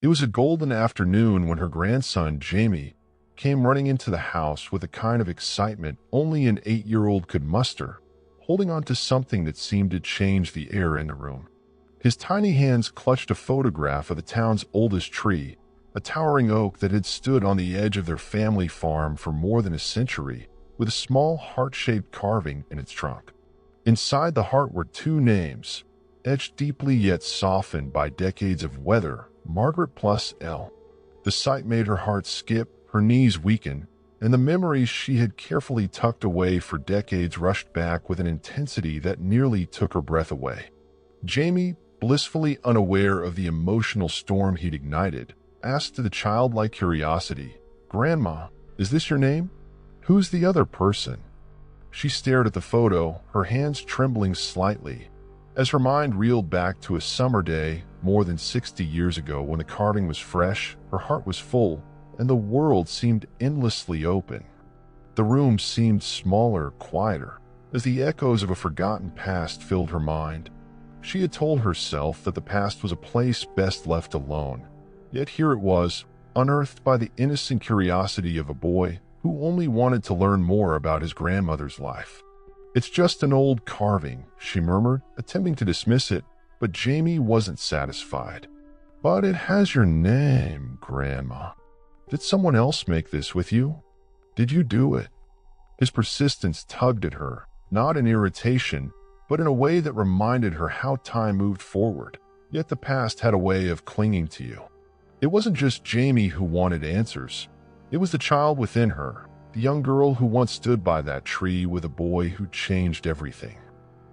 It was a golden afternoon when her grandson, Jamie, came running into the house with a kind of excitement only an 8-year-old could muster, holding on to something that seemed to change the air in the room. His tiny hands clutched a photograph of the town's oldest tree, a towering oak that had stood on the edge of their family farm for more than a century, with a small heart-shaped carving in its trunk. Inside the heart were two names, etched deeply yet softened by decades of weather: Margaret plus L. The sight made her heart skip, her knees weaken, and the memories she had carefully tucked away for decades rushed back with an intensity that nearly took her breath away. Jamie, blissfully unaware of the emotional storm he'd ignited, asked with a childlike curiosity, "Grandma, is this your name? Who's the other person?" She stared at the photo, her hands trembling slightly, as her mind reeled back to a summer day more than 60 years ago when the carving was fresh, her heart was full, and the world seemed endlessly open. The room seemed smaller, quieter, as the echoes of a forgotten past filled her mind. She had told herself that the past was a place best left alone, yet here it was, unearthed by the innocent curiosity of a boy who only wanted to learn more about his grandmother's life. "It's just an old carving," she murmured, attempting to dismiss it, but Jamie wasn't satisfied. "But it has your name, Grandma. Did someone else make this with you? Did you do it?" His persistence tugged at her, not in irritation, but in a way that reminded her how time moved forward, yet the past had a way of clinging to you. It wasn't just Jamie who wanted answers. It was the child within her, the young girl who once stood by that tree with a boy who changed everything.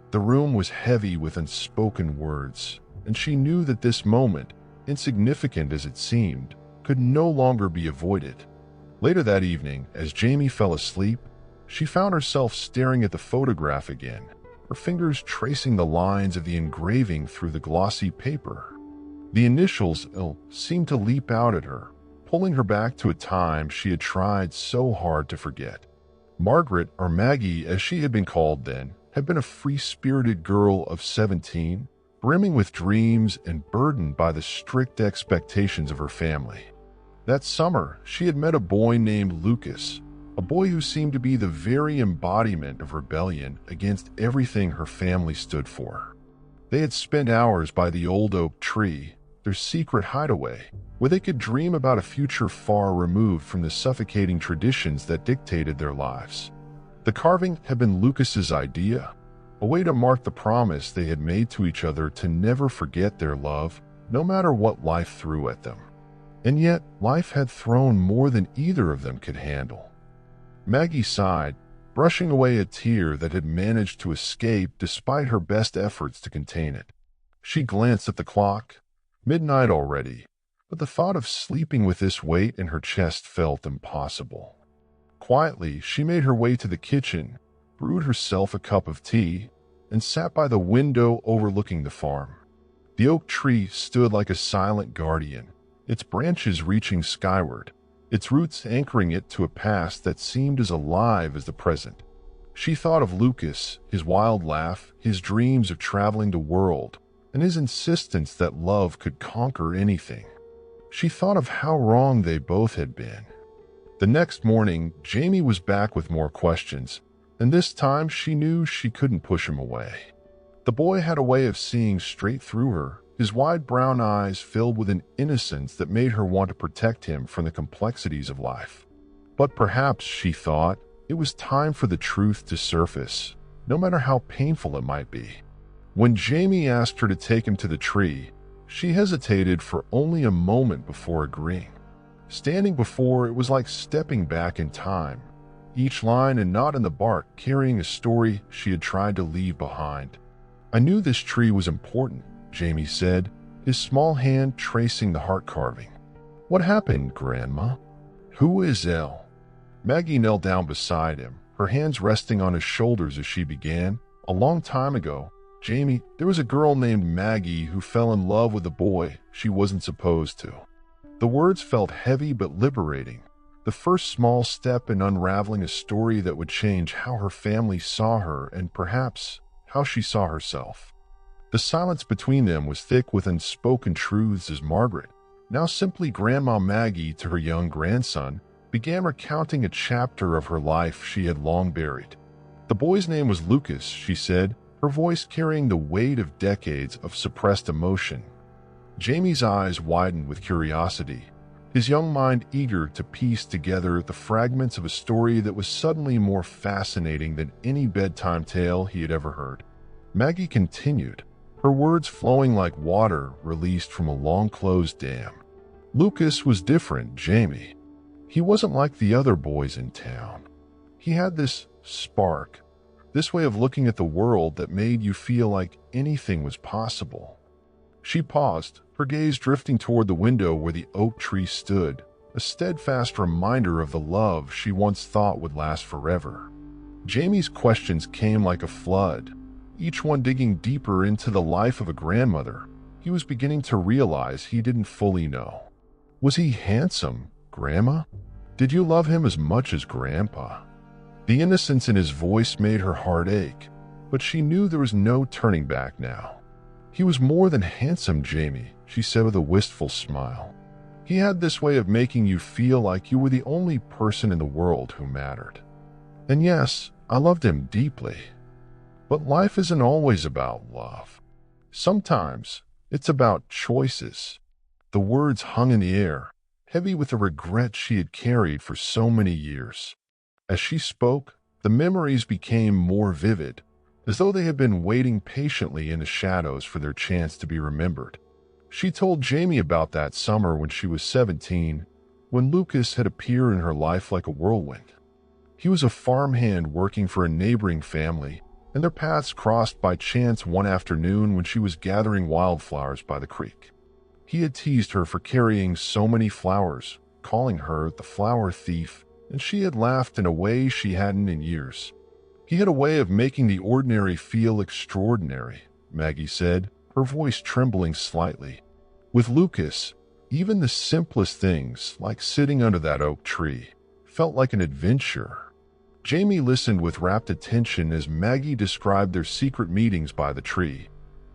The room was heavy with unspoken words, and she knew that this moment, insignificant as it seemed, could no longer be avoided. Later that evening, as Jamie fell asleep, she found herself staring at the photograph again, her fingers tracing the lines of the engraving through the glossy paper. The initials L seemed to leap out at her, pulling her back to a time she had tried so hard to forget. Margaret, or Maggie as she had been called then, had been a free-spirited girl of 17, brimming with dreams and burdened by the strict expectations of her family. That summer, she had met a boy named Lucas, a boy who seemed to be the very embodiment of rebellion against everything her family stood for. They had spent hours by the old oak tree, their secret hideaway, where they could dream about a future far removed from the suffocating traditions that dictated their lives. The carving had been Lucas's idea, a way to mark the promise they had made to each other to never forget their love, no matter what life threw at them. And yet, life had thrown more than either of them could handle. Maggie sighed, brushing away a tear that had managed to escape despite her best efforts to contain it. She glanced at the clock. Midnight already, but the thought of sleeping with this weight in her chest felt impossible. Quietly, she made her way to the kitchen, brewed herself a cup of tea, and sat by the window overlooking the farm. The oak tree stood like a silent guardian, its branches reaching skyward, its roots anchoring it to a past that seemed as alive as the present. She thought of Lucas, his wild laugh, his dreams of traveling the world, and his insistence that love could conquer anything. She thought of how wrong they both had been. The next morning, Jamie was back with more questions, and this time she knew she couldn't push him away. The boy had a way of seeing straight through her, his wide brown eyes filled with an innocence that made her want to protect him from the complexities of life. But perhaps, she thought, it was time for the truth to surface, no matter how painful it might be. When Jamie asked her to take him to the tree, she hesitated for only a moment before agreeing. Standing before it was like stepping back in time, each line and knot in the bark carrying a story she had tried to leave behind. "I knew this tree was important," Jamie said, his small hand tracing the heart carving. "What happened, Grandma? Who is Elle?" Maggie knelt down beside him, her hands resting on his shoulders as she began. "A long time ago, Jamie, there was a girl named Maggie who fell in love with a boy she wasn't supposed to." The words felt heavy but liberating, the first small step in unraveling a story that would change how her family saw her and perhaps how she saw herself. The silence between them was thick with unspoken truths as Margaret, now simply Grandma Maggie, to her young grandson, began recounting a chapter of her life she had long buried. The boy's name was Lucas, she said, her voice carrying the weight of decades of suppressed emotion. Jamie's eyes widened with curiosity, his young mind eager to piece together the fragments of a story that was suddenly more fascinating than any bedtime tale he had ever heard. Maggie continued, her words flowing like water released from a long-closed dam. Lucas was different, Jamie. He wasn't like the other boys in town. He had this spark, this way of looking at the world that made you feel like anything was possible. She paused, her gaze drifting toward the window where the oak tree stood, a steadfast reminder of the love she once thought would last forever. Jamie's questions came like a flood, each one digging deeper into the life of a grandmother he was beginning to realize he didn't fully know. Was he handsome, Grandma? Did you love him as much as Grandpa? The innocence in his voice made her heart ache, but she knew there was no turning back now. He was more than handsome, Jamie, she said with a wistful smile. He had this way of making you feel like you were the only person in the world who mattered. And yes, I loved him deeply. But life isn't always about love. Sometimes it's about choices. The words hung in the air, heavy with the regret she had carried for so many years. As she spoke, the memories became more vivid, as though they had been waiting patiently in the shadows for their chance to be remembered. She told Jamie about that summer when she was 17, when Lucas had appeared in her life like a whirlwind. He was a farmhand working for a neighboring family, and their paths crossed by chance one afternoon when she was gathering wildflowers by the creek. He had teased her for carrying so many flowers, calling her the flower thief, and she had laughed in a way she hadn't in years. He had a way of making the ordinary feel extraordinary, Maggie said, her voice trembling slightly. With Lucas, even the simplest things, like sitting under that oak tree, felt like an adventure. Jamie listened with rapt attention as Maggie described their secret meetings by the tree,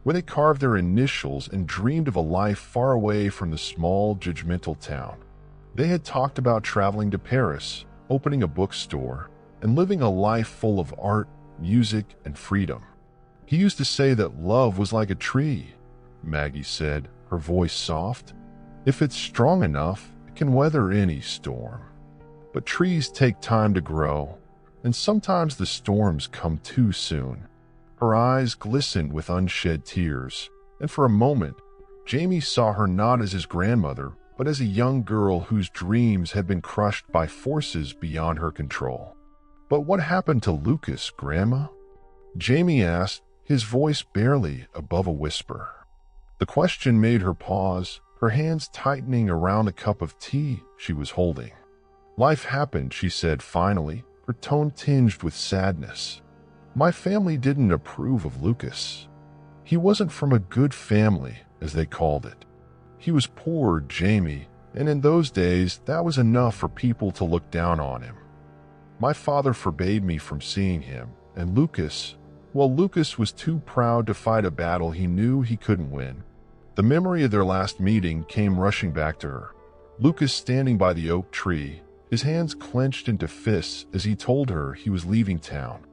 where they carved their initials and dreamed of a life far away from the small, judgmental town. They had talked about traveling to Paris, opening a bookstore, and living a life full of art, music, and freedom. He used to say that love was like a tree, Maggie said, her voice soft. If it's strong enough, it can weather any storm. But trees take time to grow, and sometimes the storms come too soon. Her eyes glistened with unshed tears, and for a moment, Jamie saw her not as his grandmother, but as a young girl whose dreams had been crushed by forces beyond her control. But what happened to Lucas, Grandma? Jamie asked, his voice barely above a whisper. The question made her pause, her hands tightening around the cup of tea she was holding. Life happened, she said finally, her tone tinged with sadness. My family didn't approve of Lucas. He wasn't from a good family, as they called it. He was poor, Jamie, and in those days that was enough for people to look down on him. My father forbade me from seeing him, and Lucas was too proud to fight a battle he knew he couldn't win. The memory of their last meeting came rushing back to her. Lucas standing by the oak tree, his hands clenched into fists as he told her he was leaving town.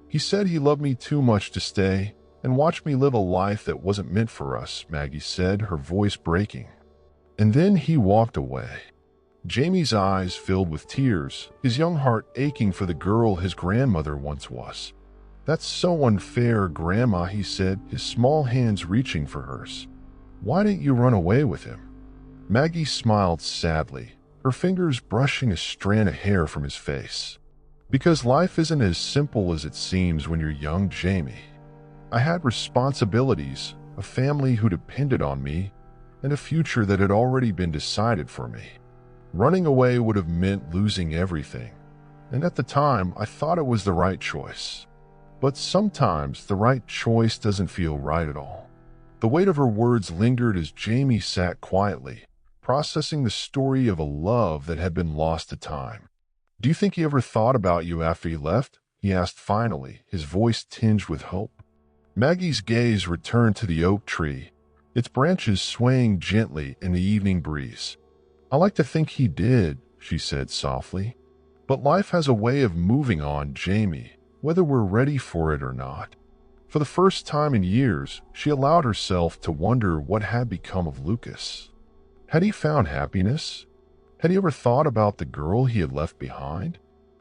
He said he loved me too much to stay and watch me live a life that wasn't meant for us, Maggie said, her voice breaking. And then he walked away. Jamie's eyes filled with tears, his young heart aching for the girl his grandmother once was. That's so unfair, Grandma, he said, his small hands reaching for hers. Why didn't you run away with him? Maggie smiled sadly, her fingers brushing a strand of hair from his face. Because life isn't as simple as it seems when you're young, Jamie. I had responsibilities, a family who depended on me, and a future that had already been decided for me. Running away would have meant losing everything, and at the time I thought it was the right choice. But sometimes the right choice doesn't feel right at all. The weight of her words lingered as Jamie sat quietly, processing the story of a love that had been lost to time. Do you think he ever thought about you after he left? He asked finally, his voice tinged with hope. Maggie's gaze returned to the oak tree, its branches swaying gently in the evening breeze. "I like to think he did," she said softly. "But life has a way of moving on, Jamie, whether we're ready for it or not." For the first time in years, she allowed herself to wonder what had become of Lucas. Had he found happiness? Had he ever thought about the girl he had left behind?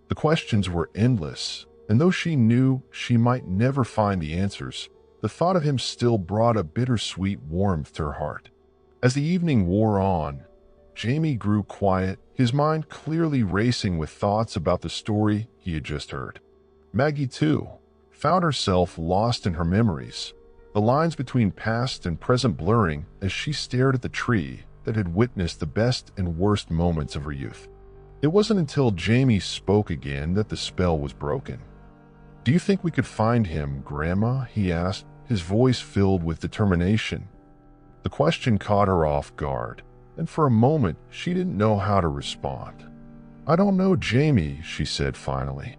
The questions were endless, and though she knew she might never find the answers, the thought of him still brought a bittersweet warmth to her heart. As the evening wore on, Jamie grew quiet, his mind clearly racing with thoughts about the story he had just heard. Maggie, too, found herself lost in her memories, the lines between past and present blurring as she stared at the tree that had witnessed the best and worst moments of her youth. It wasn't until Jamie spoke again that the spell was broken. "Do you think we could find him, Grandma?" he asked, his voice filled with determination. The question caught her off guard, and for a moment she didn't know how to respond. "I don't know, Jamie," she said finally.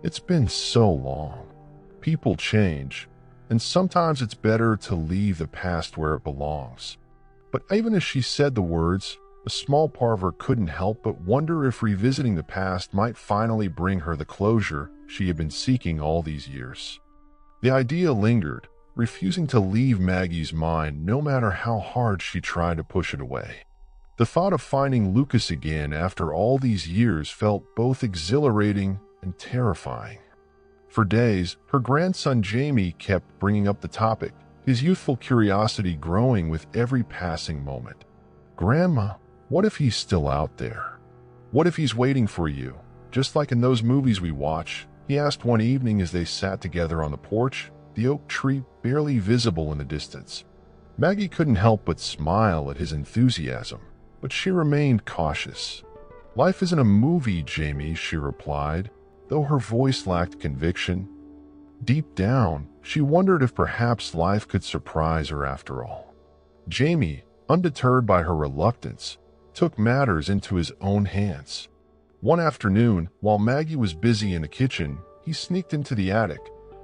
"It's been so long. People change, and sometimes it's better to leave the past where it belongs." But even as she said the words, a small part of her couldn't help but wonder if revisiting the past might finally bring her the closure she had been seeking all these years. The idea lingered, refusing to leave Maggie's mind no matter how hard she tried to push it away. The thought of finding Lucas again after all these years felt both exhilarating and terrifying. For days, her grandson Jamie kept bringing up the topic, his youthful curiosity growing with every passing moment. "Grandma, what if he's still out there? What if he's waiting for you, just like in those movies we watch?" he asked one evening as they sat together on the porch, the oak tree barely visible in the distance. Maggie couldn't help but smile at his enthusiasm, but she remained cautious. "Life isn't a movie, Jamie," she replied, though her voice lacked conviction. Deep down, she wondered if perhaps life could surprise her after all. Jamie, undeterred by her reluctance, took matters into his own hands. One afternoon, while Maggie was busy in the kitchen, he sneaked into the attic,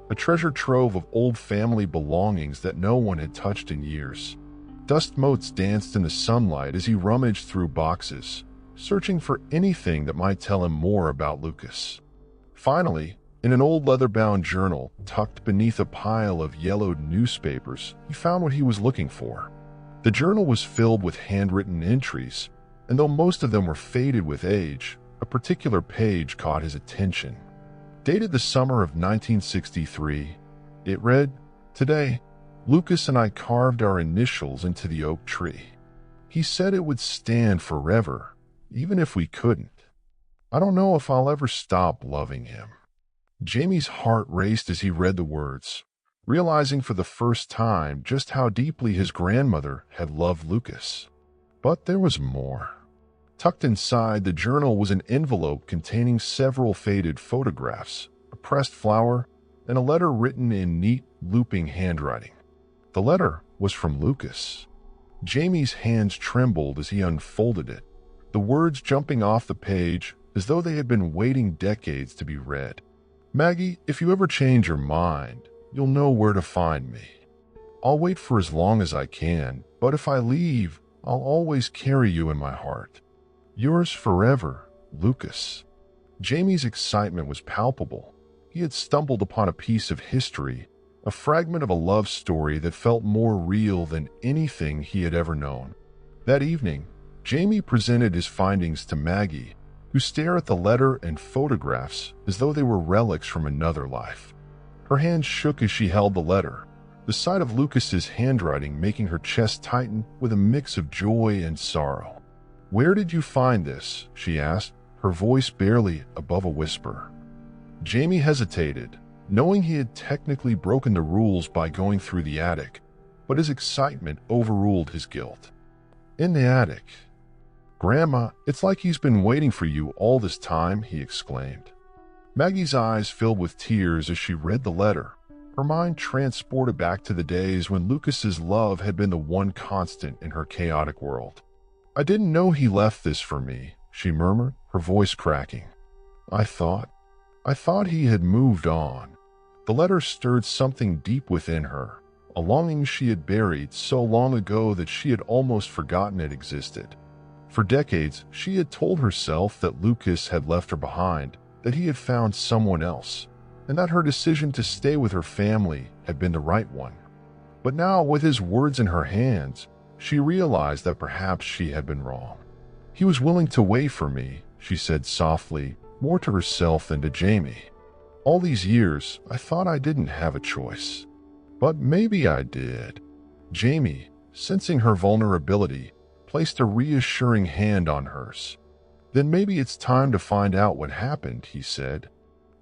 a treasure trove of old family belongings that no one had touched in years. Dust motes danced in the sunlight as he rummaged through boxes, searching for anything that might tell him more about Lucas. Finally, in an old leather-bound journal tucked beneath a pile of yellowed newspapers, he found what he was looking for. The journal was filled with handwritten entries, and though most of them were faded with age, a particular page caught his attention. Dated the summer of 1963, it read, "Today, Lucas and I carved our initials into the oak tree. He said it would stand forever, even if we couldn't. I don't know if I'll ever stop loving him." Jamie's heart raced as he read the words, realizing for the first time just how deeply his grandmother had loved Lucas. But there was more. Tucked inside the journal was an envelope containing several faded photographs, a pressed flower, and a letter written in neat, looping handwriting. The letter was from Lucas. Jamie's hands trembled as he unfolded it, the words jumping off the page as though they had been waiting decades to be read. "Maggie, if you ever change your mind, you'll know where to find me. I'll wait for as long as I can, but if I leave, I'll always carry you in my heart. Yours forever, Lucas." Jamie's excitement was palpable. He had stumbled upon a piece of history, a fragment of a love story that felt more real than anything he had ever known. That evening, Jamie presented his findings to Maggie, who stared at the letter and photographs as though they were relics from another life. Her hand shook as she held the letter, the sight of Lucas's handwriting making her chest tighten with a mix of joy and sorrow. "Where did you find this?" she asked, her voice barely above a whisper. Jamie hesitated, knowing he had technically broken the rules by going through the attic, but his excitement overruled his guilt. "In the attic. Grandma, it's like he's been waiting for you all this time," he exclaimed. Maggie's eyes filled with tears as she read the letter, her mind transported back to the days when Lucas's love had been the one constant in her chaotic world. "I didn't know he left this for me," she murmured, her voice cracking. I thought he had moved on." The letter stirred something deep within her, a longing she had buried so long ago that she had almost forgotten it existed. For decades, she had told herself that Lucas had left her behind, that he had found someone else, and that her decision to stay with her family had been the right one. But now, with his words in her hands, she realized that perhaps she had been wrong. "He was willing to wait for me," she said softly, more to herself than to Jamie. "All these years, I thought I didn't have a choice. But maybe I did." Jamie, sensing her vulnerability, placed a reassuring hand on hers. "Then maybe it's time to find out what happened," he said.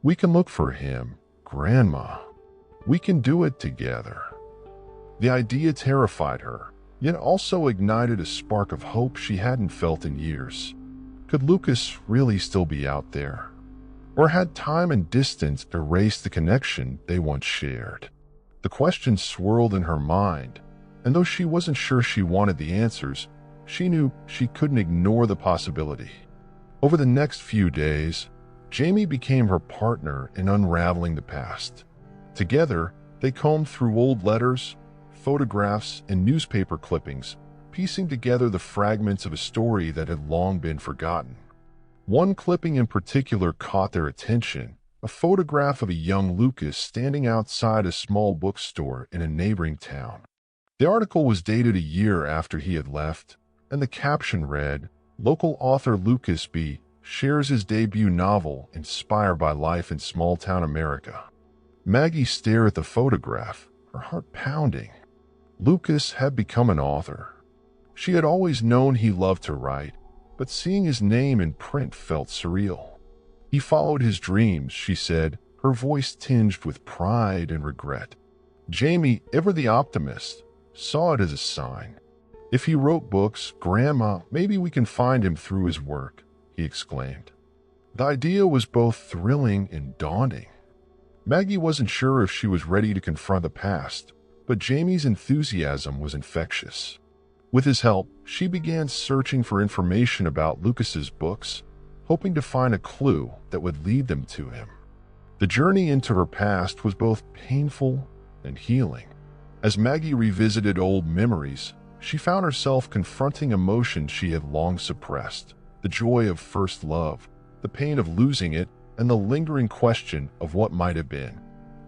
"We can look for him, Grandma. We can do it together." The idea terrified her, yet also ignited a spark of hope she hadn't felt in years. Could Lucas really still be out there? Or had time and distance erased the connection they once shared? The question swirled in her mind, and though she wasn't sure she wanted the answers, she knew she couldn't ignore the possibility. Over the next few days, Jamie became her partner in unraveling the past. Together, they combed through old letters, photographs, and newspaper clippings, piecing together the fragments of a story that had long been forgotten. One clipping in particular caught their attention, a photograph of a young Lucas standing outside a small bookstore in a neighboring town. The article was dated a year after he had left, and the caption read, "Local author Lucas B. shares his debut novel inspired by life in small-town America." Maggie stared at the photograph, her heart pounding. Lucas had become an author. She had always known he loved to write, but seeing his name in print felt surreal. "He followed his dreams," she said, her voice tinged with pride and regret. Jamie, ever the optimist, saw it as a sign. "If he wrote books, Grandma, maybe we can find him through his work," he exclaimed. The idea was both thrilling and daunting. Maggie wasn't sure if she was ready to confront the past, but Jamie's enthusiasm was infectious. With his help, she began searching for information about Lucas's books, hoping to find a clue that would lead them to him. The journey into her past was both painful and healing. As Maggie revisited old memories, she found herself confronting emotions she had long suppressed: the joy of first love, the pain of losing it, and the lingering question of what might have been.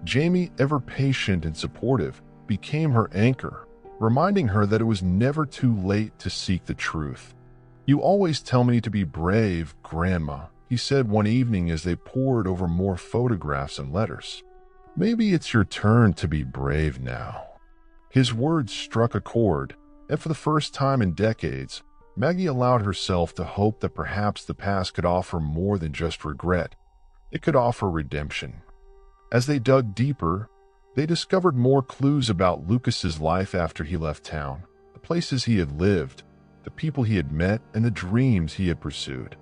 Jamie, ever patient and supportive, became her anchor, reminding her that it was never too late to seek the truth. "You always tell me to be brave, Grandma," he said one evening as they pored over more photographs and letters. "Maybe it's your turn to be brave now." His words struck a chord, and for the first time in decades, Maggie allowed herself to hope that perhaps the past could offer more than just regret. It could offer redemption. As they dug deeper, they discovered more clues about Lucas's life after he left town, the places he had lived, the people he had met, and the dreams he had pursued.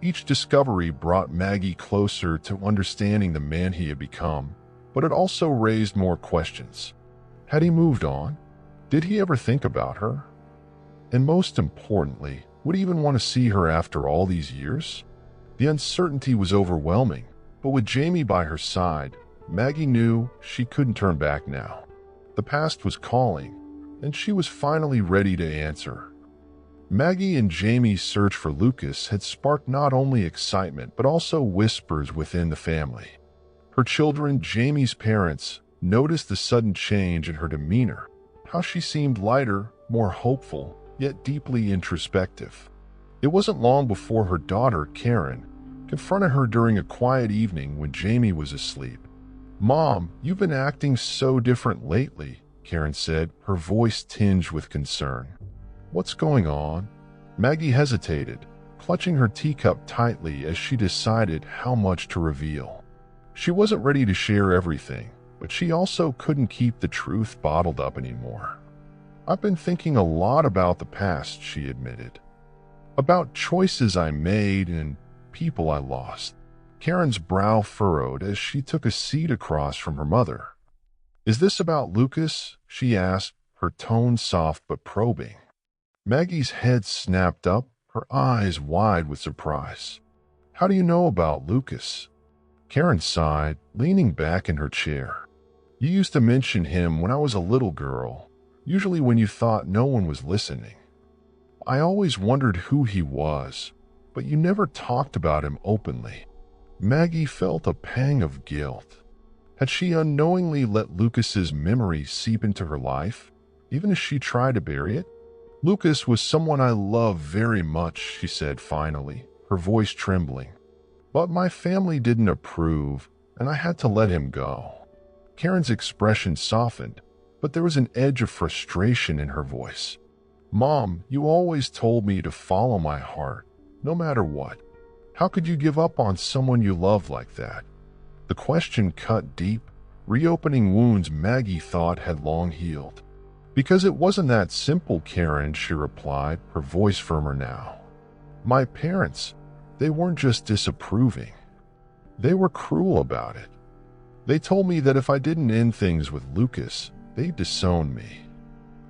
Each discovery brought Maggie closer to understanding the man he had become, but it also raised more questions. Had he moved on? Did he ever think about her? And most importantly, would he even want to see her after all these years? The uncertainty was overwhelming, but with Jamie by her side, Maggie knew she couldn't turn back now. The past was calling, and she was finally ready to answer. Maggie and Jamie's search for Lucas had sparked not only excitement but also whispers within the family. Her children, Jamie's parents, noticed the sudden change in her demeanor, how she seemed lighter, more hopeful, yet deeply introspective. It wasn't long before her daughter, Karen, confronted her during a quiet evening when Jamie was asleep. "Mom, you've been acting so different lately," Karen said, her voice tinged with concern. "What's going on?" Maggie hesitated, clutching her teacup tightly as she decided how much to reveal. She wasn't ready to share everything, but she also couldn't keep the truth bottled up anymore. "I've been thinking a lot about the past," she admitted. "About choices I made and people I lost." Karen's brow furrowed as she took a seat across from her mother. "Is this about Lucas?" she asked, her tone soft but probing. Maggie's head snapped up, her eyes wide with surprise. "How do you know about Lucas?" Karen sighed, leaning back in her chair. You used to mention him when I was a little girl, usually when you thought no one was listening. I always wondered who he was, but you never talked about him openly." Maggie felt a pang of guilt. Had she unknowingly let Lucas's memory seep into her life, even as she tried to bury it? "Lucas was someone I loved very much," she said finally, her voice trembling. "But my family didn't approve, and I had to let him go." Karen's expression softened, but there was an edge of frustration in her voice. "Mom, you always told me to follow my heart, no matter what. How could you give up on someone you love like that?" The question cut deep, reopening wounds Maggie thought had long healed. "Because it wasn't that simple, Karen," she replied, her voice firmer now. "My parents, they weren't just disapproving. They were cruel about it. They told me that if I didn't end things with Lucas, they'd disown me.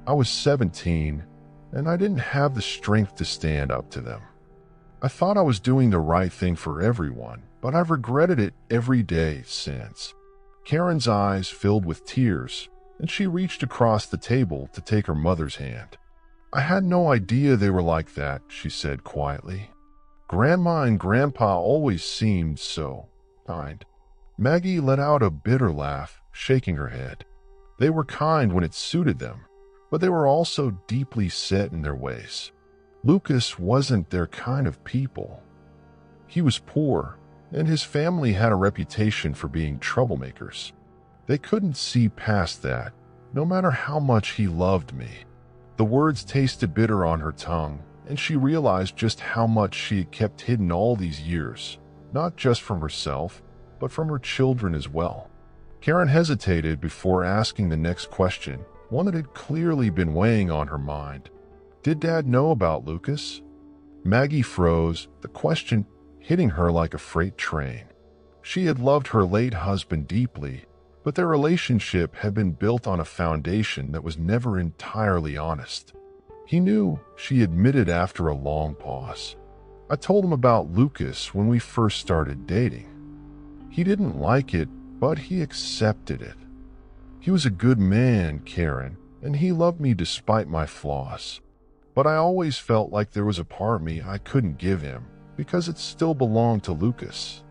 I was 17, and I didn't have the strength to stand up to them. I thought I was doing the right thing for everyone, but I've regretted it every day since." Karen's eyes filled with tears, and she reached across the table to take her mother's hand. "I had no idea they were like that," she said quietly. "Grandma and Grandpa always seemed so kind." Maggie let out a bitter laugh, shaking her head. "They were kind when it suited them, but they were also deeply set in their ways. Lucas wasn't their kind of people. He was poor, and his family had a reputation for being troublemakers. They couldn't see past that, no matter how much he loved me." The words tasted bitter on her tongue, and she realized just how much she had kept hidden all these years, not just from herself, but from her children as well. Karen hesitated before asking the next question, one that had clearly been weighing on her mind. "Did Dad know about Lucas?" Maggie froze, the question hitting her like a freight train. She had loved her late husband deeply, but their relationship had been built on a foundation that was never entirely honest. "He knew," she admitted after a long pause. "I told him about Lucas when we first started dating. He didn't like it, but he accepted it. He was a good man, Karen, and he loved me despite my flaws. But I always felt like there was a part of me I couldn't give him, because it still belonged to Lucas."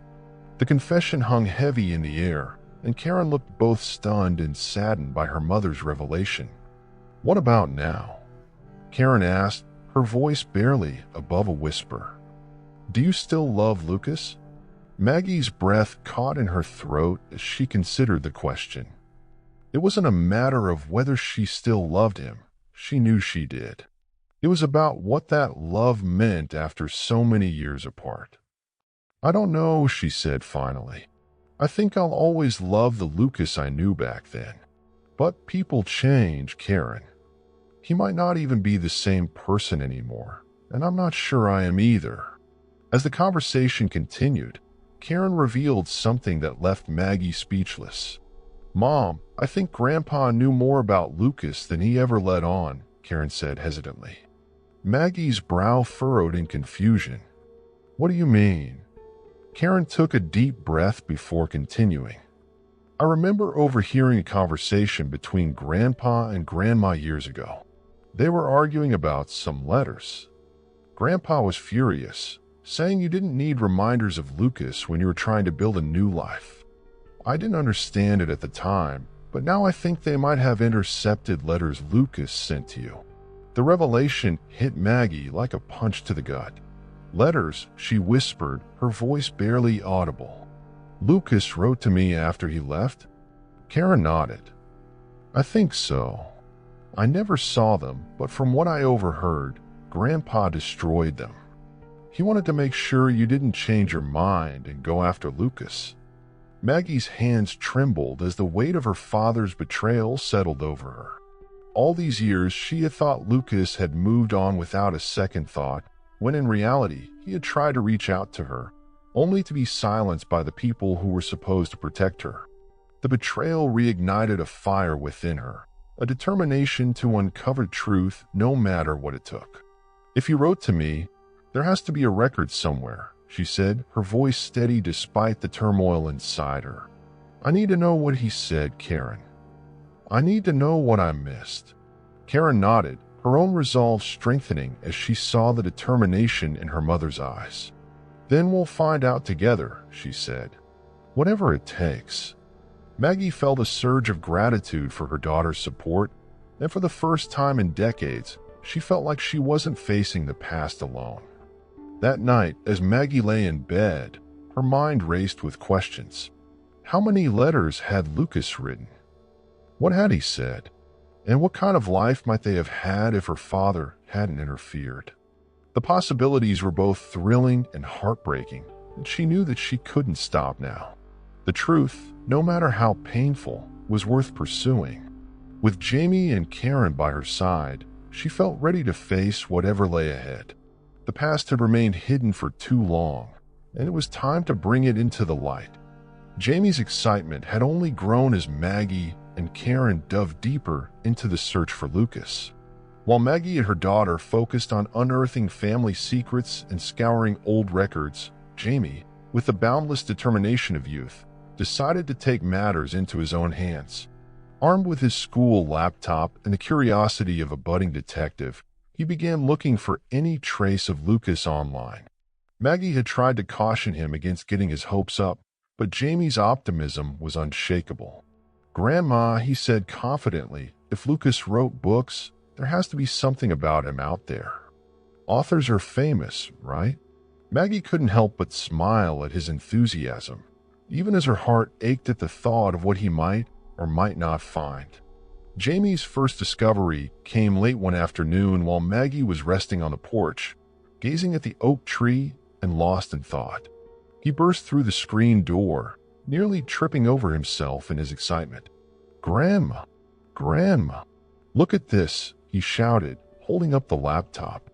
The confession hung heavy in the air, and Karen looked both stunned and saddened by her mother's revelation. "What about now?" Karen asked, her voice barely above a whisper. "Do you still love Lucas?" Maggie's breath caught in her throat as she considered the question. It wasn't a matter of whether she still loved him. She knew she did. It was about what that love meant after so many years apart. "I don't know," she said finally. "I think I'll always love the Lucas I knew back then. But people change, Karen. He might not even be the same person anymore, and I'm not sure I am either." As the conversation continued, Karen revealed something that left Maggie speechless. "Mom, I think Grandpa knew more about Lucas than he ever let on," Karen said hesitantly. Maggie's brow furrowed in confusion. "What do you mean?" Karen took a deep breath before continuing. "I remember overhearing a conversation between Grandpa and Grandma years ago. They were arguing about some letters. Grandpa was furious, saying you didn't need reminders of Lucas when you were trying to build a new life. I didn't understand it at the time, but now I think they might have intercepted letters Lucas sent to you." The revelation hit Maggie like a punch to the gut. "Letters," she whispered, her voice barely audible. "Lucas wrote to me after he left?" Karen nodded. "I think so. I never saw them, but from what I overheard, Grandpa destroyed them. He wanted to make sure you didn't change your mind and go after Lucas." Maggie's hands trembled as the weight of her father's betrayal settled over her. All these years, she had thought Lucas had moved on without a second thought, when in reality, he had tried to reach out to her, only to be silenced by the people who were supposed to protect her. The betrayal reignited a fire within her, a determination to uncover truth no matter what it took. "If he wrote to me, there has to be a record somewhere," she said, her voice steady despite the turmoil inside her. "I need to know what he said, Karen. I need to know what I missed. Karen nodded, her own resolve strengthening as she saw the determination in her mother's eyes. Then we'll find out together, she said. Whatever it takes. Maggie felt a surge of gratitude for her daughter's support, and for the first time in decades, she felt like she wasn't facing the past alone. That night, as Maggie lay in bed, her mind raced with questions. How many letters had Lucas written? What had he said? And what kind of life might they have had if her father hadn't interfered? The possibilities were both thrilling and heartbreaking, and she knew that she couldn't stop now. The truth, no matter how painful, was worth pursuing. With Jamie and Karen by her side, she felt ready to face whatever lay ahead. The past had remained hidden for too long, and it was time to bring it into the light. Jamie's excitement had only grown as Maggie and Karen dove deeper into the search for Lucas. While Maggie and her daughter focused on unearthing family secrets and scouring old records, Jamie, with the boundless determination of youth, decided to take matters into his own hands. Armed with his school laptop and the curiosity of a budding detective, he began looking for any trace of Lucas online. Maggie had tried to caution him against getting his hopes up, but Jamie's optimism was unshakable. "Grandma," he said confidently, "if Lucas wrote books, there has to be something about him out there. Authors are famous, right?" Maggie couldn't help but smile at his enthusiasm, even as her heart ached at the thought of what he might or might not find. Jamie's first discovery came late one afternoon while Maggie was resting on the porch, gazing at the oak tree and lost in thought. He burst through the screen door, nearly tripping over himself in his excitement. "Grandma! Grandma! Look at this!" he shouted, holding up the laptop.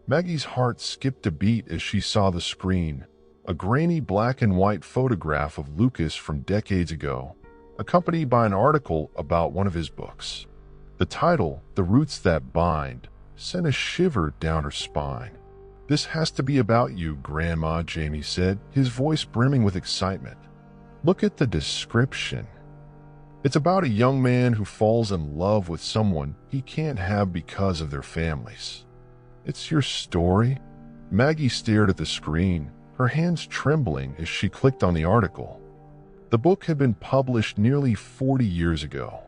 Maggie's heart skipped a beat as she saw the screen, a grainy black and white photograph of Lucas from decades ago, accompanied by an article about one of his books. The title, "The Roots That Bind," sent a shiver down her spine. "This has to be about you, Grandma," Jamie said, his voice brimming with excitement. "Look at the description. It's about a young man who falls in love with someone he can't have because of their families. It's your story?" Maggie stared at the screen, her hands trembling as she clicked on the article. The book had been published nearly 40 years ago,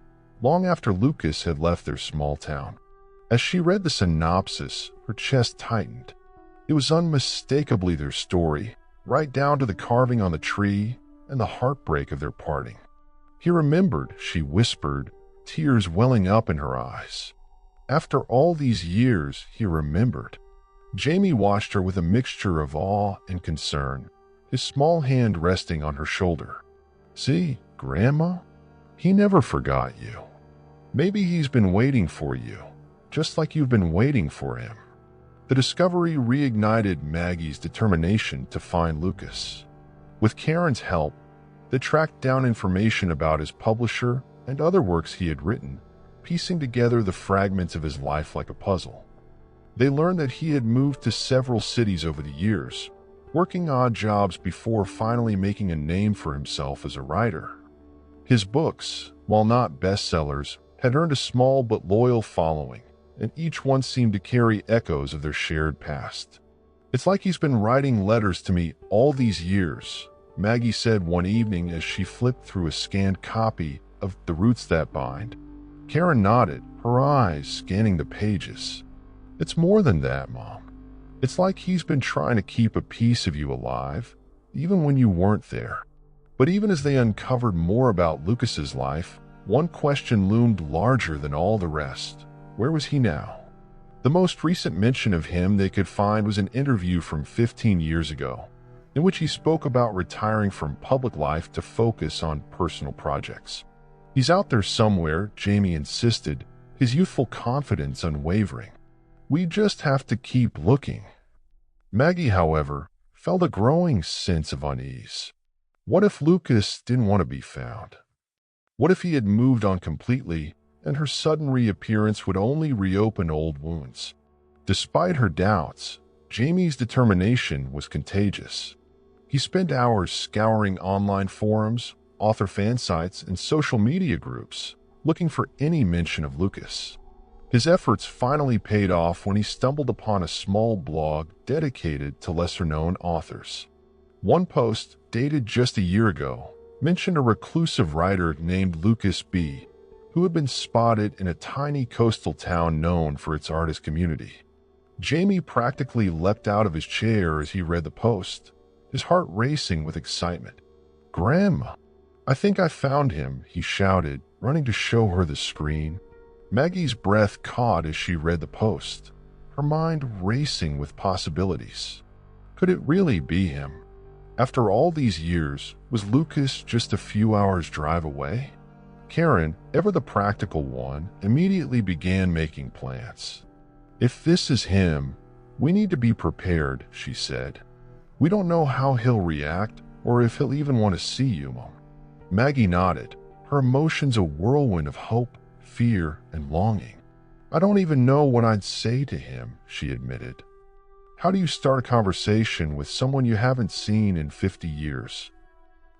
long after Lucas had left their small town. As she read the synopsis, her chest tightened. It was unmistakably their story, right down to the carving on the tree and the heartbreak of their parting. "He remembered," she whispered, tears welling up in her eyes. "After all these years, he remembered." Jamie watched her with a mixture of awe and concern, his small hand resting on her shoulder. "See, Grandma? He never forgot you. Maybe he's been waiting for you, just like you've been waiting for him." The discovery reignited Maggie's determination to find Lucas. With Karen's help, they tracked down information about his publisher and other works he had written, piecing together the fragments of his life like a puzzle. They learned that he had moved to several cities over the years, working odd jobs before finally making a name for himself as a writer. His books, while not bestsellers, had earned a small but loyal following, and each one seemed to carry echoes of their shared past. "It's like he's been writing letters to me all these years," Maggie said one evening as she flipped through a scanned copy of The Roots That Bind. Karen nodded, her eyes scanning the pages. "It's more than that, Mom. It's like he's been trying to keep a piece of you alive, even when you weren't there." But even as they uncovered more about Lucas's life, one question loomed larger than all the rest. Where was he now? The most recent mention of him they could find was an interview from 15 years ago, in which he spoke about retiring from public life to focus on personal projects. "He's out there somewhere," Jamie insisted, his youthful confidence unwavering. "We just have to keep looking." Maggie, however, felt a growing sense of unease. What if Lucas didn't want to be found? What if he had moved on completely, and her sudden reappearance would only reopen old wounds? Despite her doubts, Jamie's determination was contagious. He spent hours scouring online forums, author fan sites, and social media groups, looking for any mention of Lucas. His efforts finally paid off when he stumbled upon a small blog dedicated to lesser-known authors. One post, dated just a year ago, mentioned a reclusive writer named Lucas B., who had been spotted in a tiny coastal town known for its artist community. Jamie practically leapt out of his chair as he read the post, his heart racing with excitement. "Grandma, I think I found him," he shouted, running to show her the screen. Maggie's breath caught as she read the post, her mind racing with possibilities. Could it really be him? After all these years, was Lucas just a few hours' drive away? Karen, ever the practical one, immediately began making plans. "If this is him, we need to be prepared," she said. "We don't know how he'll react or if he'll even want to see you, Mom." Maggie nodded, her emotions a whirlwind of hope, fear, and longing. "I don't even know what I'd say to him," she admitted. "How do you start a conversation with someone you haven't seen in 50 years?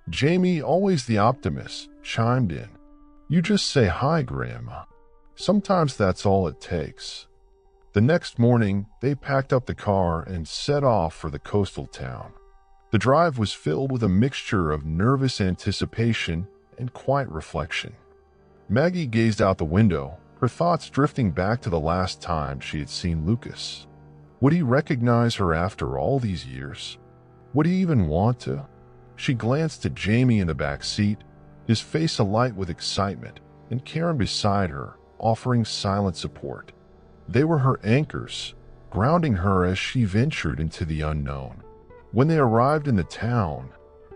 Jamie, always the optimist, chimed in. "You just say hi, Grandma. Sometimes that's all it takes." The next morning, they packed up the car and set off for the coastal town. The drive was filled with a mixture of nervous anticipation and quiet reflection. Maggie gazed out the window, her thoughts drifting back to the last time she had seen Lucas. Would he recognize her after all these years? Would he even want to? She glanced at Jamie in the back seat, his face alight with excitement, and Karen beside her, offering silent support. They were her anchors, grounding her as she ventured into the unknown. When they arrived in the town,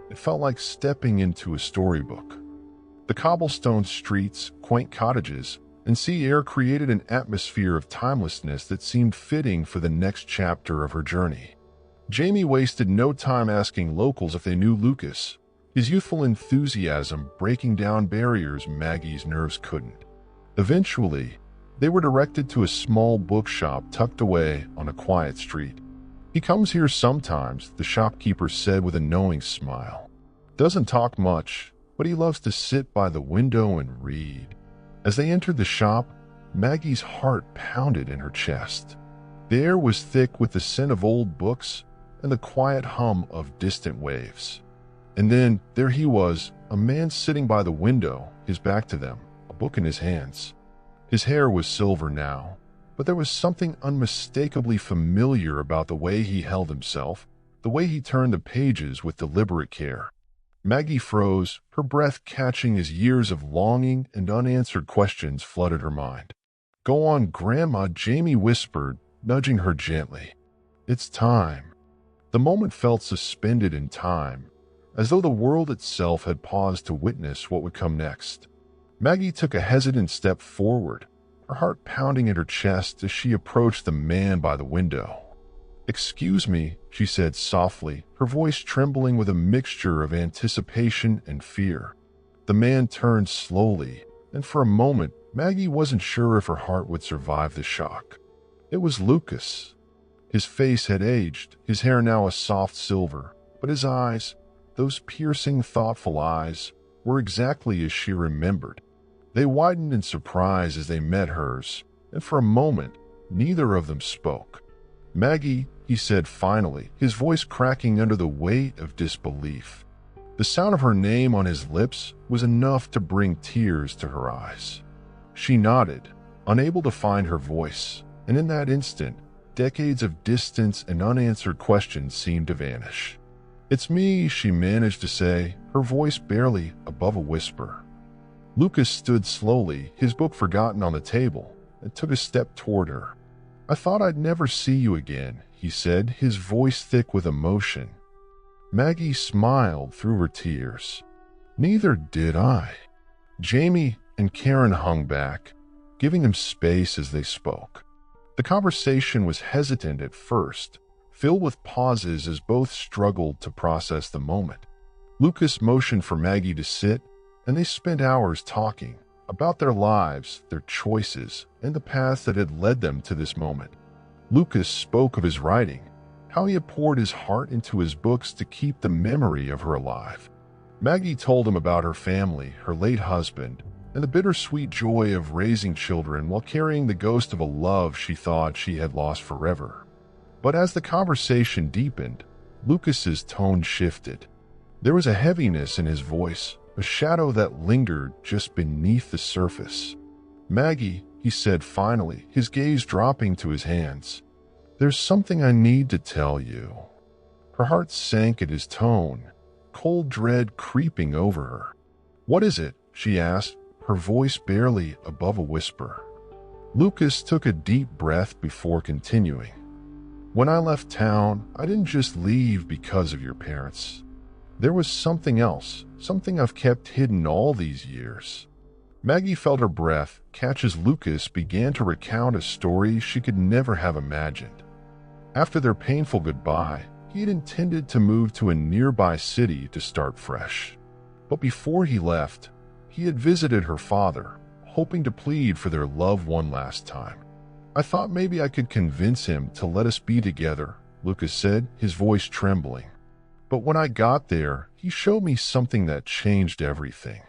it felt like stepping into a storybook. The cobblestone streets, quaint cottages, and sea air created an atmosphere of timelessness that seemed fitting for the next chapter of her journey. Jamie wasted no time asking locals if they knew Lucas, his youthful enthusiasm breaking down barriers Maggie's nerves couldn't. Eventually, they were directed to a small bookshop tucked away on a quiet street. "He comes here sometimes," the shopkeeper said with a knowing smile. "Doesn't talk much, but he loves to sit by the window and read." As they entered the shop, Maggie's heart pounded in her chest. The air was thick with the scent of old books and the quiet hum of distant waves. And then there he was, a man sitting by the window, his back to them, a book in his hands. His hair was silver now, but there was something unmistakably familiar about the way he held himself, the way he turned the pages with deliberate care. Maggie froze, her breath catching as years of longing and unanswered questions flooded her mind. "Go on, Grandma," Jamie whispered, nudging her gently. "It's time." The moment felt suspended in time, as though the world itself had paused to witness what would come next. Maggie took a hesitant step forward, her heart pounding at her chest as she approached the man by the window. "Excuse me," she said softly, her voice trembling with a mixture of anticipation and fear. The man turned slowly, and for a moment, Maggie wasn't sure if her heart would survive the shock. It was Lucas. His face had aged, his hair now a soft silver, but his eyes, those piercing, thoughtful eyes, were exactly as she remembered. They widened in surprise as they met hers, and for a moment, neither of them spoke. "Maggie," he said finally, his voice cracking under the weight of disbelief. The sound of her name on his lips was enough to bring tears to her eyes. She nodded, unable to find her voice, and in that instant, decades of distance and unanswered questions seemed to vanish. "It's me," she managed to say, her voice barely above a whisper. Lucas stood slowly, his book forgotten on the table, and took a step toward her. "I thought I'd never see you again," he said, his voice thick with emotion. Maggie smiled through her tears. "Neither did I." Jamie and Karen hung back, giving them space as they spoke. The conversation was hesitant at first, filled with pauses as both struggled to process the moment. Lucas motioned for Maggie to sit, and they spent hours talking about their lives, their choices, and the paths that had led them to this moment. Lucas spoke of his writing, how he had poured his heart into his books to keep the memory of her alive. Maggie told him about her family, her late husband, and the bittersweet joy of raising children while carrying the ghost of a love she thought she had lost forever. But as the conversation deepened, Lucas's tone shifted. There was a heaviness in his voice, a shadow that lingered just beneath the surface. "Maggie," he said finally, his gaze dropping to his hands, "there's something I need to tell you." Her heart sank at his tone, cold dread creeping over her. "What is it?" she asked, her voice barely above a whisper. Lucas took a deep breath before continuing. "When I left town, I didn't just leave because of your parents. There was something else, something I've kept hidden all these years." Maggie felt her breath catch as Lucas began to recount a story she could never have imagined. After their painful goodbye, he had intended to move to a nearby city to start fresh. But before he left, he had visited her father, hoping to plead for their love one last time. "I thought maybe I could convince him to let us be together," Lucas said, his voice trembling. "But when I got there, he showed me something that changed everything."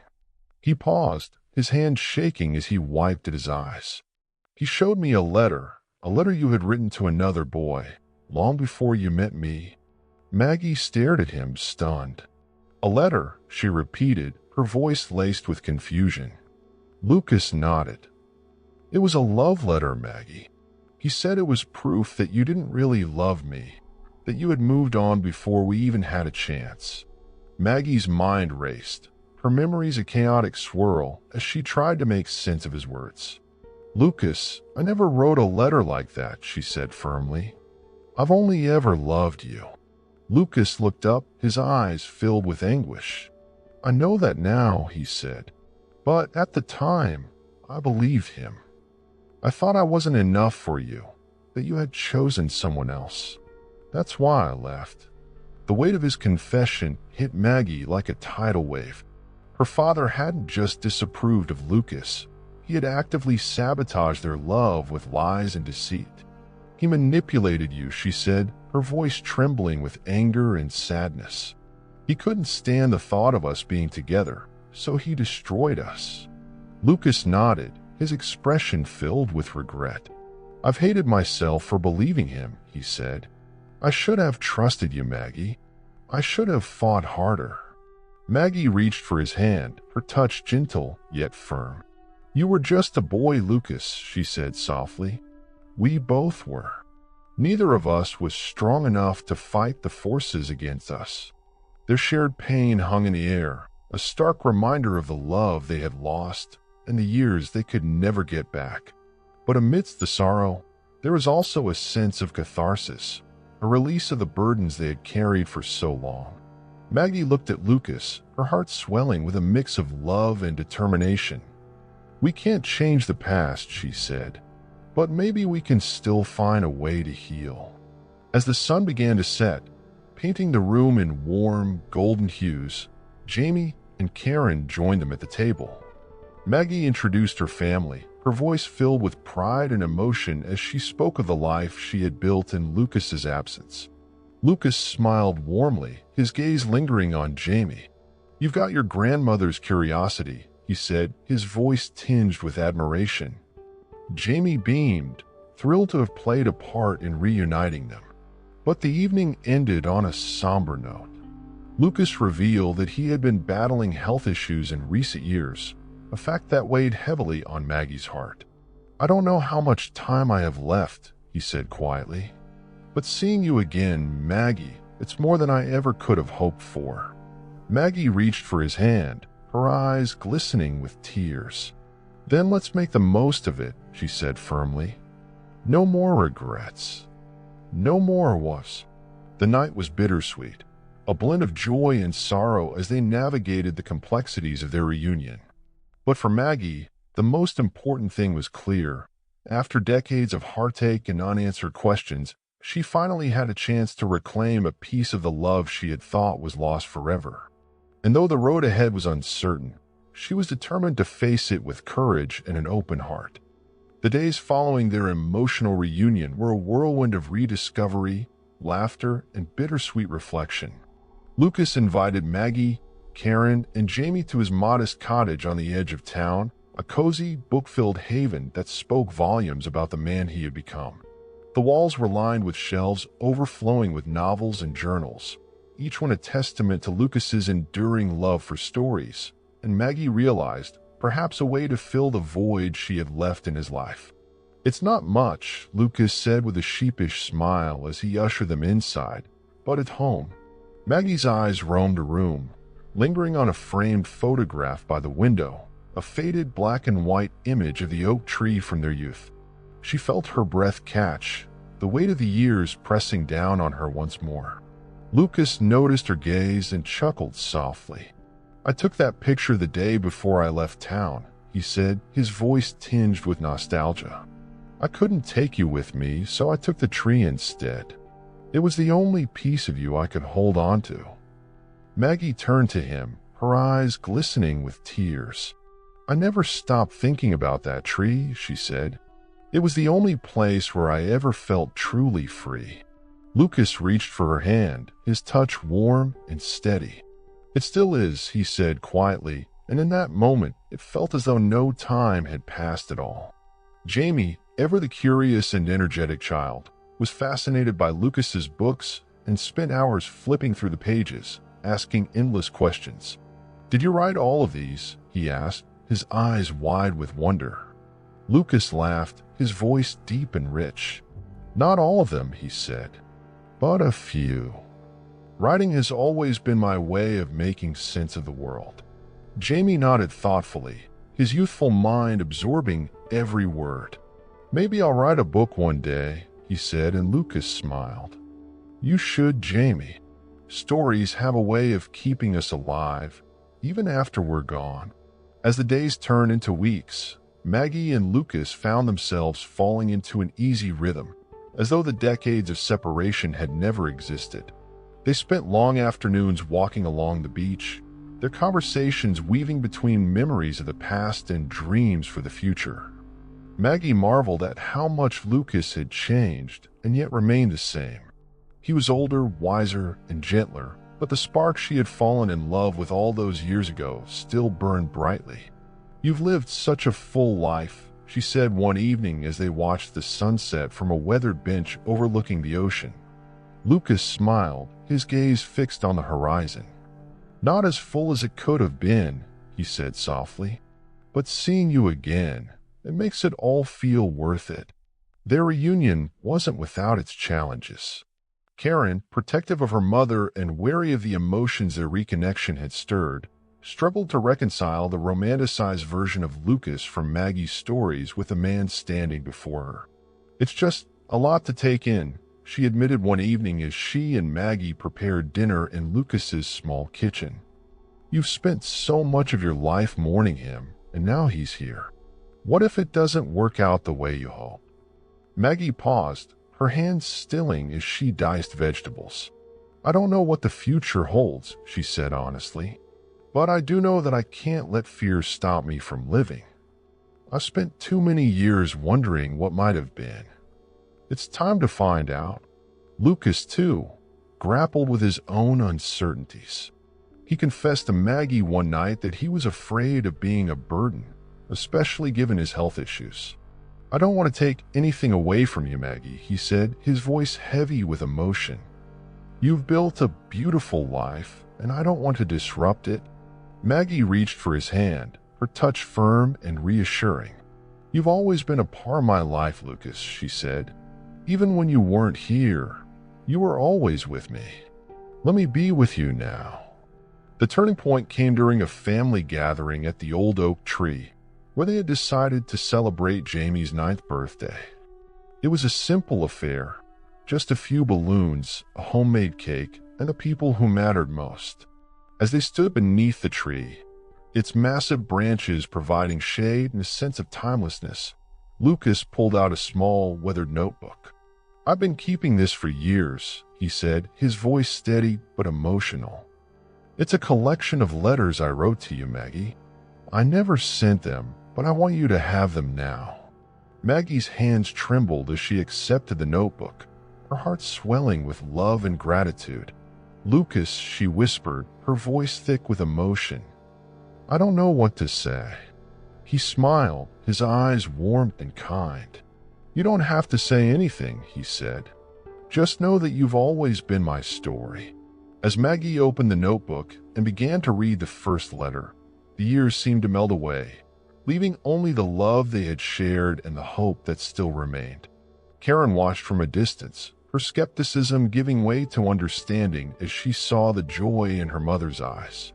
He paused, his hand shaking as he wiped at his eyes. "He showed me a letter you had written to another boy, long before you met me." Maggie stared at him, stunned. "A letter," she repeated, her voice laced with confusion. Lucas nodded. "It was a love letter, Maggie. He said it was proof that you didn't really love me, that you had moved on before we even had a chance." Maggie's mind raced, her memories a chaotic swirl as she tried to make sense of his words. "Lucas, I never wrote a letter like that," she said firmly. "I've only ever loved you." Lucas looked up, his eyes filled with anguish. "I know that now," he said. "But at the time, I believed him. I thought I wasn't enough for you, that you had chosen someone else. That's why I left." The weight of his confession hit Maggie like a tidal wave. Her father hadn't just disapproved of Lucas. He had actively sabotaged their love with lies and deceit. "He manipulated you," she said, her voice trembling with anger and sadness. "He couldn't stand the thought of us being together, so he destroyed us." Lucas nodded, his expression filled with regret. "I've hated myself for believing him," he said. "I should have trusted you, Maggie. I should have fought harder." Maggie reached for his hand, her touch gentle yet firm. "You were just a boy, Lucas," she said softly. "We both were. Neither of us was strong enough to fight the forces against us." Their shared pain hung in the air, a stark reminder of the love they had lost and the years they could never get back. But amidst the sorrow, there was also a sense of catharsis, a release of the burdens they had carried for so long. Maggie looked at Lucas, her heart swelling with a mix of love and determination. "We can't change the past," she said, "but maybe we can still find a way to heal." As the sun began to set, painting the room in warm, golden hues, Jamie and Karen joined them at the table. Maggie introduced her family, her voice filled with pride and emotion as she spoke of the life she had built in Lucas's absence. Lucas smiled warmly, his gaze lingering on Jamie. "You've got your grandmother's curiosity," he said, his voice tinged with admiration. Jamie beamed, thrilled to have played a part in reuniting them. But the evening ended on a somber note. Lucas revealed that he had been battling health issues in recent years, a fact that weighed heavily on Maggie's heart. "I don't know how much time I have left," he said quietly. "But seeing you again, Maggie, it's more than I ever could have hoped for." Maggie reached for his hand, her eyes glistening with tears. "Then let's make the most of it," she said firmly. "No more regrets. No more was." The night was bittersweet, a blend of joy and sorrow as they navigated the complexities of their reunion. But for Maggie, the most important thing was clear. After decades of heartache and unanswered questions, she finally had a chance to reclaim a piece of the love she had thought was lost forever. And though the road ahead was uncertain, she was determined to face it with courage and an open heart. The days following their emotional reunion were a whirlwind of rediscovery, laughter, and bittersweet reflection. Lucas invited Maggie, Karen, and Jamie to his modest cottage on the edge of town, a cozy, book-filled haven that spoke volumes about the man he had become. The walls were lined with shelves overflowing with novels and journals, each one a testament to Lucas's enduring love for stories, and Maggie realized, perhaps a way to fill the void she had left in his life. "It's not much," Lucas said with a sheepish smile as he ushered them inside, "but at home." Maggie's eyes roamed the room, lingering on a framed photograph by the window, a faded black and white image of the oak tree from their youth. She felt her breath catch, the weight of the years pressing down on her once more. Lucas noticed her gaze and chuckled softly. "I took that picture the day before I left town," he said, his voice tinged with nostalgia. "I couldn't take you with me, so I took the tree instead. It was the only piece of you I could hold on to." Maggie turned to him, her eyes glistening with tears. "I never stopped thinking about that tree," she said. "It was the only place where I ever felt truly free." Lucas reached for her hand, his touch warm and steady. "It still is," he said quietly, and in that moment it felt as though no time had passed at all. Jamie, ever the curious and energetic child, was fascinated by Lucas's books and spent hours flipping through the pages, asking endless questions. "Did you write all of these?" he asked, his eyes wide with wonder. Lucas laughed, his voice deep and rich. "Not all of them," he said, "but a few. Writing has always been my way of making sense of the world." Jamie nodded thoughtfully, his youthful mind absorbing every word. "Maybe I'll write a book one day," he said, and Lucas smiled. "You should, Jamie. Stories have a way of keeping us alive, even after we're gone." As the days turned into weeks, Maggie and Lucas found themselves falling into an easy rhythm, as though the decades of separation had never existed. They spent long afternoons walking along the beach, their conversations weaving between memories of the past and dreams for the future. Maggie marveled at how much Lucas had changed and yet remained the same. He was older, wiser, and gentler, but the spark she had fallen in love with all those years ago still burned brightly. "You've lived such a full life," she said one evening as they watched the sunset from a weathered bench overlooking the ocean. Lucas smiled, his gaze fixed on the horizon. "Not as full as it could have been," he said softly, "but seeing you again, it makes it all feel worth it." Their reunion wasn't without its challenges. Karen, protective of her mother and wary of the emotions their reconnection had stirred, struggled to reconcile the romanticized version of Lucas from Maggie's stories with the man standing before her. "It's just a lot to take in," she admitted one evening as she and Maggie prepared dinner in Lucas's small kitchen. "You've spent so much of your life mourning him, and now he's here. What if it doesn't work out the way you hope?" Maggie paused, her hands stilling as she diced vegetables. "I don't know what the future holds," she said honestly, "but I do know that I can't let fear stop me from living. I've spent too many years wondering what might have been. It's time to find out." Lucas, too, grappled with his own uncertainties. He confessed to Maggie one night that he was afraid of being a burden, especially given his health issues. "I don't want to take anything away from you, Maggie," he said, his voice heavy with emotion. "You've built a beautiful life, and I don't want to disrupt it." Maggie reached for his hand, her touch firm and reassuring. "You've always been a part of my life, Lucas," she said. "Even when you weren't here, you were always with me. Let me be with you now." The turning point came during a family gathering at the old oak tree, where they had decided to celebrate Jamie's 9th birthday. It was a simple affair, just a few balloons, a homemade cake, and the people who mattered most. As they stood beneath the tree, its massive branches providing shade and a sense of timelessness, Lucas pulled out a small, weathered notebook. "I've been keeping this for years," he said, his voice steady but emotional. "It's a collection of letters I wrote to you, Maggie. I never sent them, but I want you to have them now." Maggie's hands trembled as she accepted the notebook, her heart swelling with love and gratitude. "Lucas," she whispered, her voice thick with emotion, "I don't know what to say." He smiled, his eyes warm and kind. "You don't have to say anything," he said. "Just know that you've always been my story." As Maggie opened the notebook and began to read the first letter, the years seemed to melt away, leaving only the love they had shared and the hope that still remained. Karen watched from a distance, her skepticism giving way to understanding as she saw the joy in her mother's eyes.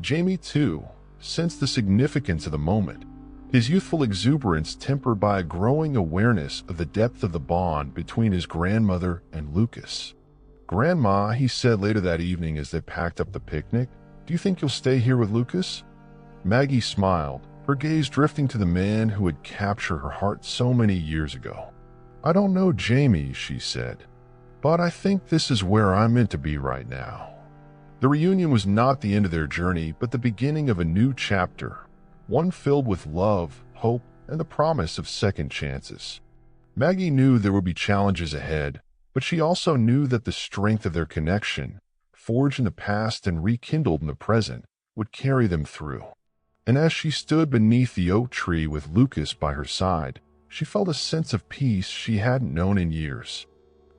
Jamie, too, sensed the significance of the moment, his youthful exuberance tempered by a growing awareness of the depth of the bond between his grandmother and Lucas. "Grandma," he said later that evening as they packed up the picnic, "do you think you'll stay here with Lucas?" Maggie smiled, her gaze drifting to the man who had captured her heart so many years ago. "I don't know, Jamie," she said, "but I think this is where I'm meant to be right now." The reunion was not the end of their journey, but the beginning of a new chapter, one filled with love, hope, and the promise of second chances. Maggie knew there would be challenges ahead, but she also knew that the strength of their connection, forged in the past and rekindled in the present, would carry them through. And as she stood beneath the oak tree with Lucas by her side, she felt a sense of peace she hadn't known in years.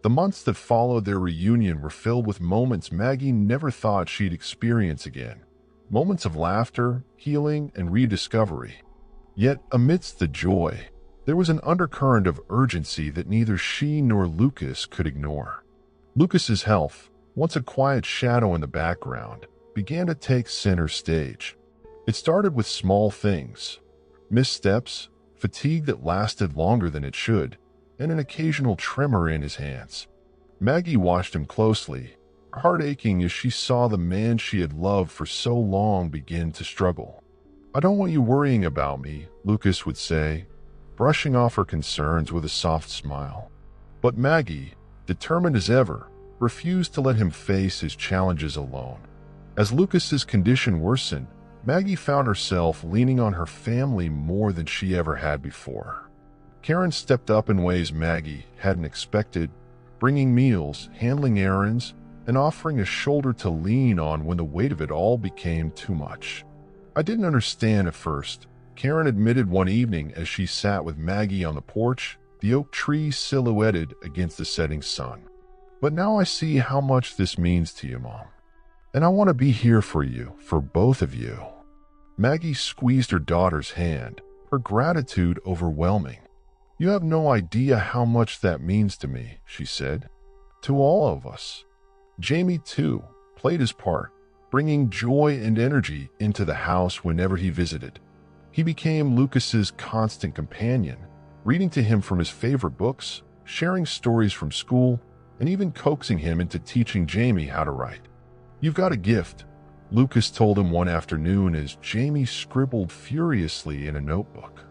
The months that followed their reunion were filled with moments Maggie never thought she'd experience again. Moments of laughter, healing, and rediscovery. Yet, amidst the joy, there was an undercurrent of urgency that neither she nor Lucas could ignore. Lucas's health, once a quiet shadow in the background, began to take center stage. It started with small things, missteps, fatigue that lasted longer than it should, and an occasional tremor in his hands. Maggie watched him closely, heart aching as she saw the man she had loved for so long begin to struggle. "I don't want you worrying about me," Lucas would say, brushing off her concerns with a soft smile. But Maggie, determined as ever, refused to let him face his challenges alone. As Lucas's condition worsened, Maggie found herself leaning on her family more than she ever had before. Karen stepped up in ways Maggie hadn't expected, bringing meals, handling errands, and offering a shoulder to lean on when the weight of it all became too much. "I didn't understand at first," Karen admitted one evening as she sat with Maggie on the porch, the oak tree silhouetted against the setting sun. "But now I see how much this means to you, Mom. And I want to be here for you, for both of you." Maggie squeezed her daughter's hand, her gratitude overwhelming. "You have no idea how much that means to me," she said. "To all of us." Jamie, too, played his part, bringing joy and energy into the house whenever he visited. He became Lucas's constant companion, reading to him from his favorite books, sharing stories from school, and even coaxing him into teaching Jamie how to write. "You've got a gift," Lucas told him one afternoon as Jamie scribbled furiously in a notebook.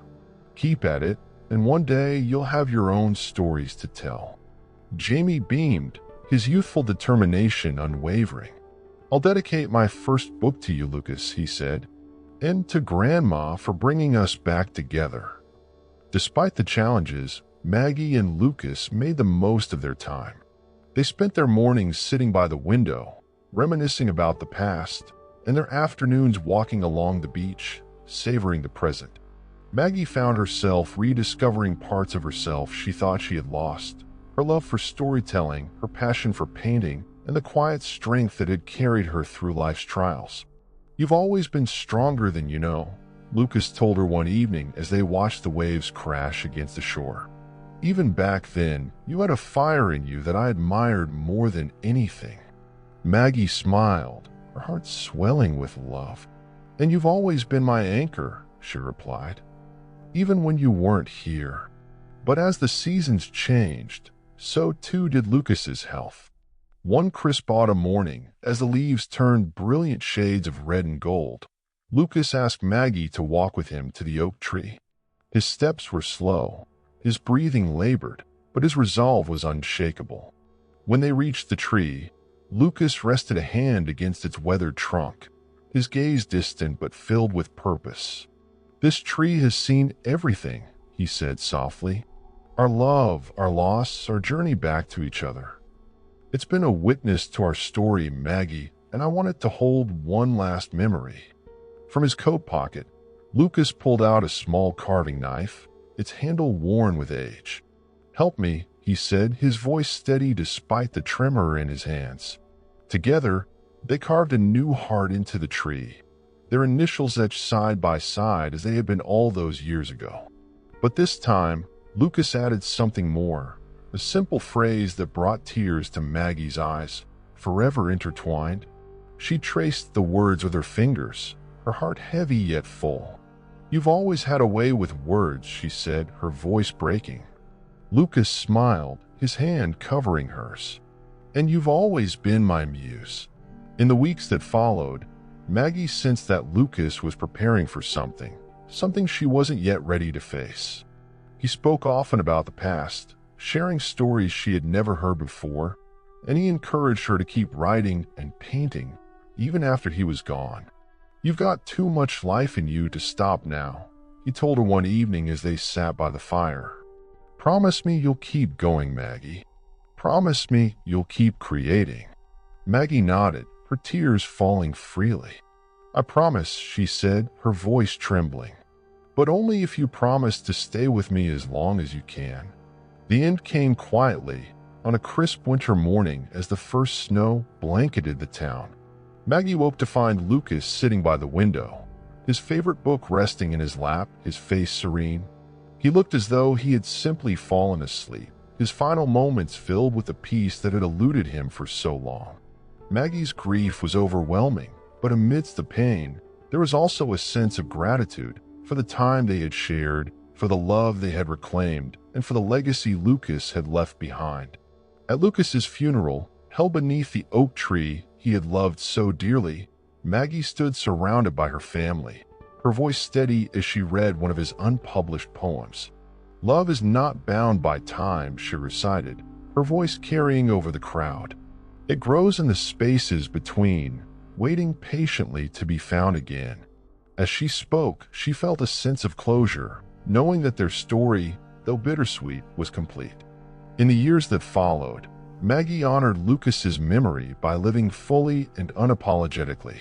"Keep at it, and one day you'll have your own stories to tell." Jamie beamed, his youthful determination unwavering. "I'll dedicate my first book to you, Lucas," he said, "and to Grandma for bringing us back together." Despite the challenges, Maggie and Lucas made the most of their time. They spent their mornings sitting by the window, reminiscing about the past, and their afternoons walking along the beach, savoring the present. Maggie found herself rediscovering parts of herself she thought she had lost. Her love for storytelling, her passion for painting, and the quiet strength that had carried her through life's trials. "You've always been stronger than you know," Lucas told her one evening as they watched the waves crash against the shore. "Even back then, you had a fire in you that I admired more than anything." Maggie smiled, her heart swelling with love. "And you've always been my anchor," she replied, "even when you weren't here." But as the seasons changed, so too did Lucas's health. One crisp autumn morning, as the leaves turned brilliant shades of red and gold, Lucas asked Maggie to walk with him to the oak tree. His steps were slow, his breathing labored, but his resolve was unshakable. When they reached the tree, Lucas rested a hand against its weathered trunk, his gaze distant but filled with purpose. "This tree has seen everything," he said softly. "Our love, our loss, our journey back to each other. It's been a witness to our story, Maggie, and I want it to hold one last memory." From his coat pocket, Lucas pulled out a small carving knife, its handle worn with age. "Help me," he said, his voice steady despite the tremor in his hands. Together, they carved a new heart into the tree, their initials etched side by side as they had been all those years ago. But this time, Lucas added something more, a simple phrase that brought tears to Maggie's eyes. "Forever intertwined." She traced the words with her fingers, her heart heavy yet full. "You've always had a way with words," she said, her voice breaking. Lucas smiled, his hand covering hers. "And you've always been my muse." In the weeks that followed, Maggie sensed that Lucas was preparing for something she wasn't yet ready to face. He spoke often about the past, sharing stories she had never heard before, and he encouraged her to keep writing and painting, even after he was gone. "You've got too much life in you to stop now," he told her one evening as they sat by the fire. "Promise me you'll keep going, Maggie. Promise me you'll keep creating." Maggie nodded, her tears falling freely. "I promise," she said, her voice trembling. "But only if you promise to stay with me as long as you can." The end came quietly, on a crisp winter morning as the first snow blanketed the town. Maggie woke to find Lucas sitting by the window, his favorite book resting in his lap, his face serene. He looked as though he had simply fallen asleep, his final moments filled with the peace that had eluded him for so long. Maggie's grief was overwhelming, but amidst the pain, there was also a sense of gratitude for the time they had shared, for the love they had reclaimed, and for the legacy Lucas had left behind. At Lucas's funeral, held beneath the oak tree he had loved so dearly, Maggie stood surrounded by her family, her voice steady as she read one of his unpublished poems. "Love is not bound by time," she recited, her voice carrying over the crowd. "It grows in the spaces between, waiting patiently to be found again." As she spoke, she felt a sense of closure, knowing that their story, though bittersweet, was complete. In the years that followed, Maggie honored Lucas's memory by living fully and unapologetically.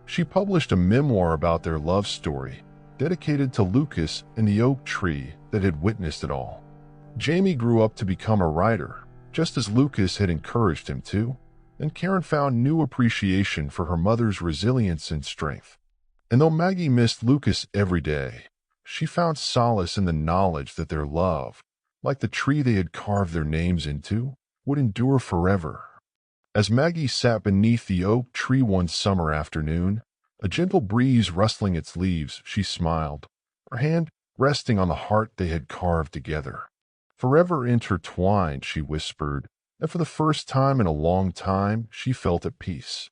She published a memoir about their love story, dedicated to Lucas and the oak tree that had witnessed it all. Jamie grew up to become a writer, just as Lucas had encouraged him to, and Karen found new appreciation for her mother's resilience and strength. And though Maggie missed Lucas every day, she found solace in the knowledge that their love, like the tree they had carved their names into, would endure forever. As Maggie sat beneath the oak tree one summer afternoon, a gentle breeze rustling its leaves, she smiled, her hand resting on the heart they had carved together. "Forever intertwined," she whispered, and for the first time in a long time she felt at peace.